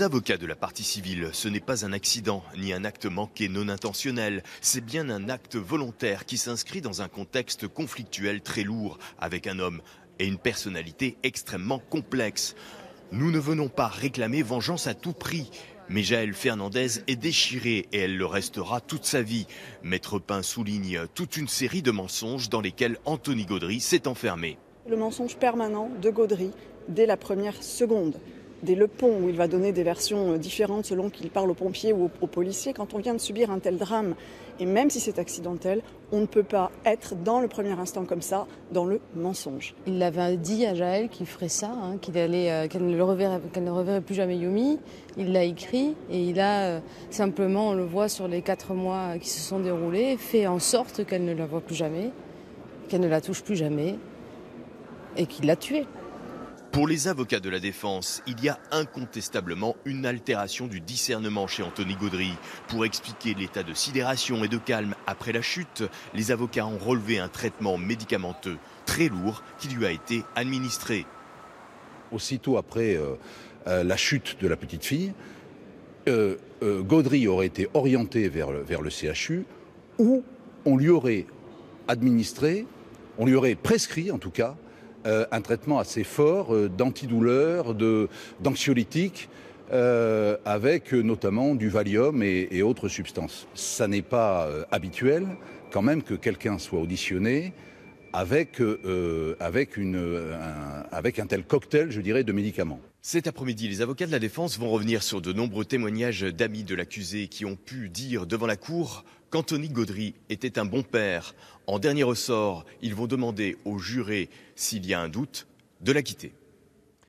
Avocat de la partie civile, ce n'est pas un accident ni un acte manqué non intentionnel, c'est bien un acte volontaire qui s'inscrit dans un contexte conflictuel très lourd avec un homme et une personnalité extrêmement complexe. Nous ne venons pas réclamer vengeance à tout prix, mais Jaëlle Fernandez est déchirée et elle le restera toute sa vie. Maître Pin souligne toute une série de mensonges dans lesquels Anthony Gaudry s'est enfermé. Le mensonge permanent de Gaudry dès la première seconde. Dès le pont où il va donner des versions différentes selon qu'il parle aux pompiers ou aux policiers. Quand on vient de subir un tel drame, et même si c'est accidentel, on ne peut pas être dans le premier instant comme ça, dans le mensonge. Il avait dit à Jaëlle qu'il ferait ça, qu'elle ne reverrait plus jamais Yomi. Il l'a écrit et il a simplement, on le voit sur les 4 mois qui se sont déroulés, fait en sorte qu'elle ne la voit plus jamais, qu'elle ne la touche plus jamais et qu'il l'a tuée. Pour les avocats de la défense, il y a incontestablement une altération du discernement chez Anthony Gaudry. Pour expliquer l'état de sidération et de calme après la chute, les avocats ont relevé un traitement médicamenteux très lourd qui lui a été administré. Aussitôt après la chute de la petite fille, Gaudry aurait été orienté vers le CHU où on lui aurait administré, on lui aurait prescrit en tout cas, un traitement assez fort d'antidouleur, d'anxiolytique, avec notamment du Valium et autres substances. Ça n'est pas habituel quand même que quelqu'un soit auditionné avec un tel cocktail, je dirais, de médicaments. Cet après-midi, les avocats de la défense vont revenir sur de nombreux témoignages d'amis de l'accusé qui ont pu dire devant la cour qu'Anthony Gaudry était un bon père. En dernier ressort, ils vont demander aux jurés, s'il y a un doute, de l'acquitter.